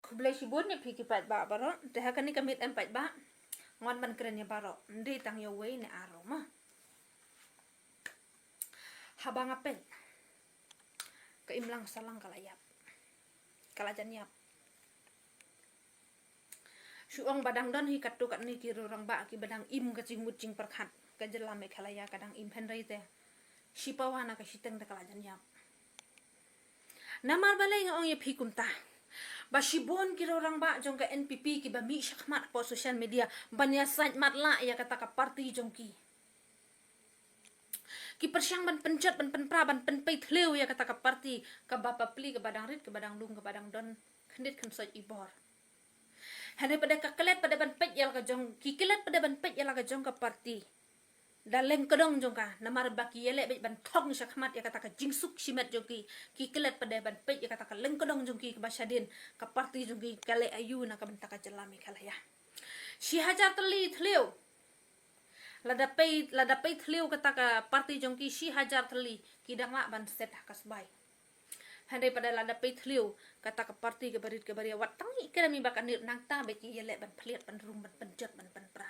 Kublai sibun ni piki pat ba baro. Teha kan ni kamit empat ba. Ngon ban kren ya baro. Ndi tang yo wei ni aroma. Habang apel. Keimlang salang kalayap. Kalajan yap. Suong badang don hi katu kat ni kiru rang ba ki badang im ka cing mucing perkhat. Ka jelam me kalaya kadang im henrei te. Sipawana ka siteng de kalajan yap. Namar balai ngong ye pikum ta. Basibon kira orang ba jong ka NPP ki ba mi syakmat po social media banya site mat la ya kata ka parti jong ki persyang ban pynjot ban pynpra ban pynpai thleu ya kata ka parti ka bapa pli ka badang rit ka badang lung ka badang don khnit khan soi ibor hane pada ka kelet pada ban pet yal ka jong ki kelet pada ban pet yal ka jong ka parti dalem kedong jong ka namar baki yele ban thong syakmat ya kata ka jingsuk simet jong ki kelet pada ban pet ya kata ka leng kedong jong ki basyadin ka parti jong ki kale ayu na ka benta ka jelami kalaya si hajar teli thleu ladapai thleu kata ka parti jong ki si hajar teli kidang mak ban set kasbai handai pada ladapai thleu kata ka parti ke barit ke baria wat tangi kerami bakan nir nang ta beki yele ban phliat ban rum ban pynjot ban pynpra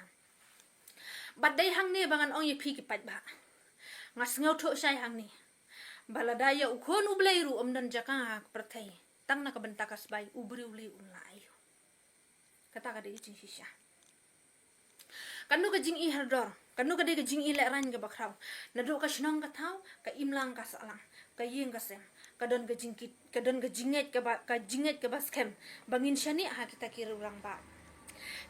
badai hang ni bangan ong ye phi ki pat ba ngas ngau tho sai hang ni baladaya ukhon ublai ru omdan jaka prathai tang na ka benta kasbai ubri uli unlai kata ka de jing shisha kanu ka jing i hardor kanu ka de ka jing i le ran ka bakrau nadu ka shnong ka thau ka imlang ka salang ka yeng ka sem kadon ka jingkit kadon ka jinget ka baskem bangin shani ha kita kiru rang ba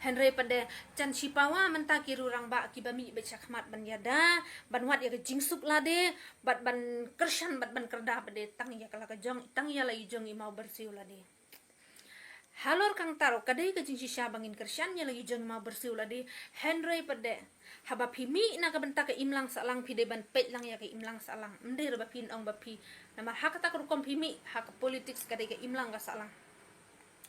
henry pada chan sipawa menta kiru rang ba ki bami be chakmat ban yada ban wat ya ka jingsuk lade bat ban kershan bat ban kerda pada tang ya kala ka jong tang ya lai jong i mau bersiu lade halor kang taro kadai ka jing shisha bangin kershan ya lagi jong mau bersiu lade henry pada haba phimi na ka benta ka imlang salang phi de ban pet lang ya ka imlang salang mde ba phin ong ba phi nama hak ta ko kom phimi hak politics kadai ka imlang ka salang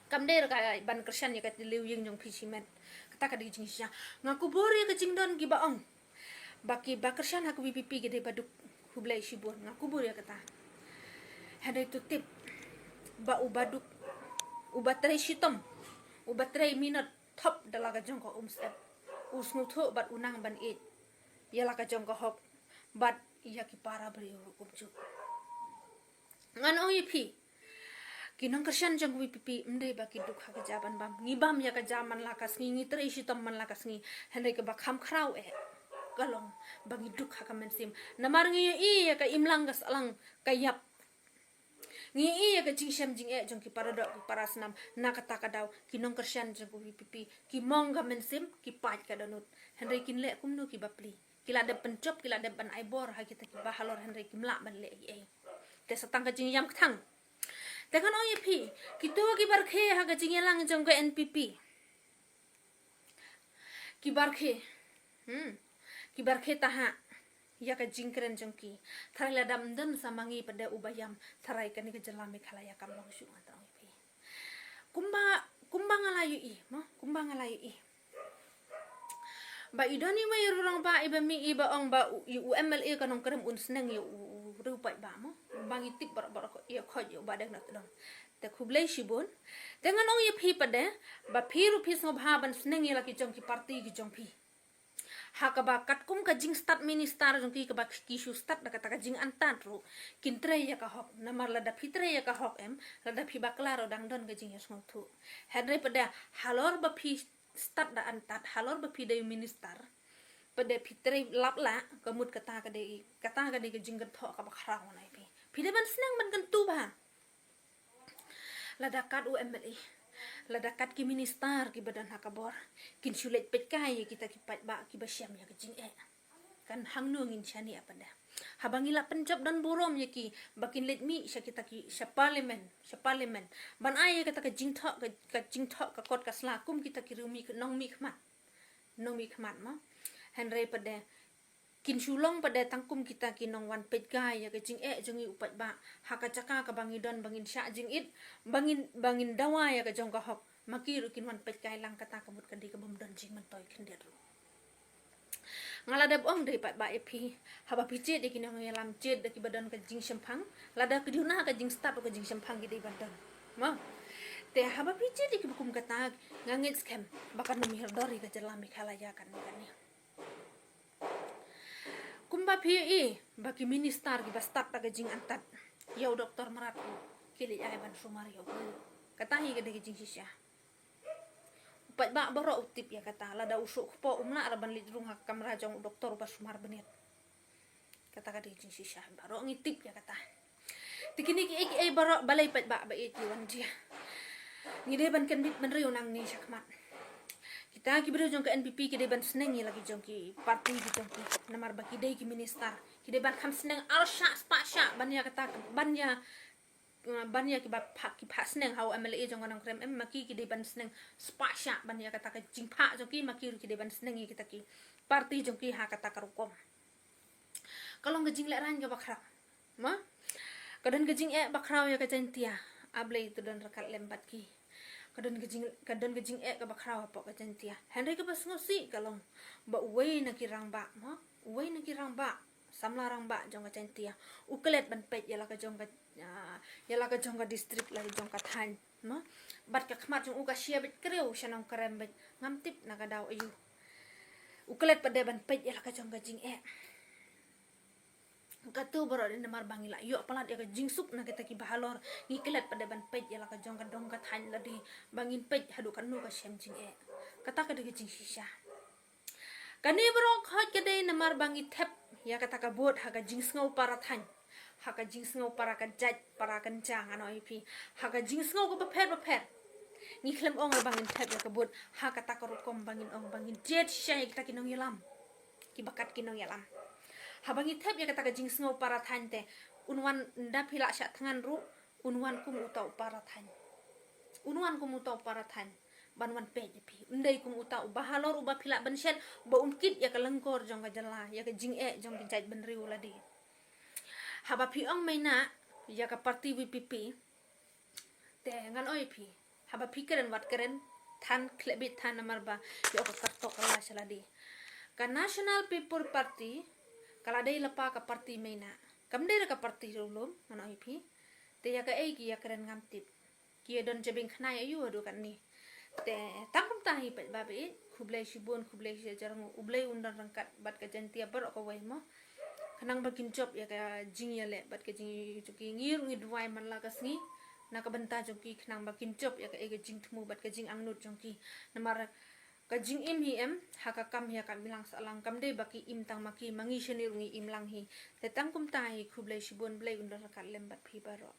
kamder ka ban kershan ya ka liu ying jong phi simet kata ka di jing shisha ngaku bori ka jing don gi ba ong baki ba kershan hak VPP gede baduk hublai shibur ngaku bori ya kata hadai tu tip ba ubaduk ubatrai shitom ubatrai minot top dalaga jong ko step usnu tho bat unang ban it yala ka jong ko hok bat iaki para bri kumju ngan ong ipi kinong kershan jong VPP mde baki duk ha ka jaban bam ngibam ya ka jaman lakas ngi trai shitom man lakas ngi hende ka bakham khrau galong bangi duk ha ka mensim namar ngi i ya ka imlang gas alang kayap ngi iya ka jingsam jing jong ki paradok ki parasnam na kata kadaw kinong kershan jong VPP ki mong ka mensim ki pat ka danut henry kin le kumnu ki bapli kila de pencop kila de ban aibor ha kita ki bahalor henry ki mlak ban le te satang ka jing yam thang tekan oi phi kitu ki barkhe ha ka jing lang jong ka NPP ki barkhe taha ya ka jingkren jongki tharai ladam dan samangi pada ubayam tharai kan ke jelam me khalaya kam long su antang pi kumba ngalayu i mo kumba ngalayu i ba idoni mai rurang ba iba mi iba ong ba UMLA kanong krem un sneng yu rupai ba mo bangi tip bar ko ya khoj yu badang na tdong te khublai shibun dengan ong ye phi pada ba phi ru phi so bha ban sneng ya ki jong ki parti ki jong phi hakaba katkum ka jing start minister jong ki ka kishu start da kata ka jing antan ru kintre ya ka hok namar lada fitre ya ka hok lada phi baklaro dang don ka jing yasmo thu hadre pada halor ba phi start da antat halor ba phi de minister pada fitre lapla kamut kata ka de ka jing ka tho ka bakhra nai phi de ban snang ban kan tu ba lada kat UMLA ladakat ki minister ki badan hakabor kin sulet petkai kita ki pat ba ki basyam ya kejing kan hangnu ngin chani apada habangila penjab dan borom ya ki bakin let mi sya kita ki sya parliament ban ai kata ka jing thok ka kot ka slakum kita ki rumi nong mi khmat ma henry pada kin sulong pada tangkum kita ki nong wan petkai ya kejing jongi upat ba hakacaka ka bangidon bangin sya jing it bangin dawa ya ka jong ka hok makir kin wan petkai lang kata kabut kadi ka bom don jing mantoy khendir ngalada ong dei pat ba epi haba picet de kinong yalam cet de ki badan ka jing sempang lada kediuna ka jing start ka jing sempang gi dei badan ma Te haba piji di bukum kata ngangit scam bakan numihir dori ke jelam mikhalaya kan ni. Kumba pi bagi minister ki bastak ta gajing antat. Ya doktor merat kili ay ban sumari yo. Katahi ke gajing sisya. Upat ba baro utip ya kata lada usuk po umna raban lidrung hak kamera jong doktor ba sumar benit. Kata ka gajing sisya baro ngitip ya kata. Tikini ki ay baro balay pat ba iti wan dia. Ngide ban kan bit menriu nang ni sakmat. Kita ki bero jong ke VPP ki de ban seneng ni lagi jong ki parti ki jong ki namar baki dei ki minister. Ki de ban kham seneng alsha spasha banya kata banya ki ba ki pha seneng hau MLA jong nang krem maki ki de ban seneng spasha banya kata ka jing pha jong ki maki ki de ban seneng kita ki parti jong ki ha kata karukom. Kalau ngejing lek ran ke bakra. Ma? Kadan ngejing bakrau ya ka jantia. Ablay itu dan rekat lembat ki. Kadang gejing ke bakraw apa ke jantia. Henry ke pas ngosi kalong ba uway na kirang ba, ma? Uway na kirang ba. Samlarang ba jong ka jantia. Ukelet ban pet yala ka jong ka distrik lagi jong ka than, ma? Bat ka khmat jong uka sia bet kreu shanong karem bet ngamtip na ka daw ayu. Ukelet pade ban pet yala ka jong ka jing Katu baro din namar bangila yo palat ya ka jingsuk na kita ki bahalor ngikelat pada ban pej ya la ka jong ka dong ka than la di bangin pej hadu kan nu ka shem jing kata ka de jing shisha kani baro khot ke de namar bangi thep ya kata ka bot ha ka jings ngau para than ha ka jings ngau para ka jaj para kan jang ano ipi ha ka jings ngau ka bapher ni klem ong bangin thep ya ka bot ha kata ka rukom bangin ong bangin jet shisha ya kita kinong yalam ki bakat kinong yalam habang itep ya kata kajing sngau para tante unwan nda pila sya tangan ru unwan kum utau para tan banwan pe pi ndai kum utau bahalor uba pila banshen ba umkit ya kalengkor jong ka jala ya ka jing jong pinjat benriu ladi haba pi ong meinah ya ka parti VPP te ngan oi pi haba pi kren wat kren tan klebit tan namarba ya ka kartok ala saladi ka National People Party kala dei lepa ka parti meinah kam dei ka parti ulum mana ipi te ya ka ki ya keren ngamtip ki don jebing khnai ayu adu kan ni te takum tahi pe babe khublai shibun khublai jarang ublai undan rangkat bat ka jantia bar ko wai mo kanang bakin job ya ka jing ya le bat ka jing chuki ngir ngidwai man la ka sngi na ka banta joki khnang bakin job ya ka jing thmu bat ka jing angnut jongki namar kajing im hi haka kam ya kam bilang salang kam de baki im tang maki mangi shenir ngi im lang hi te tang kum tai khublai shibun blai undar ka lembat phi baro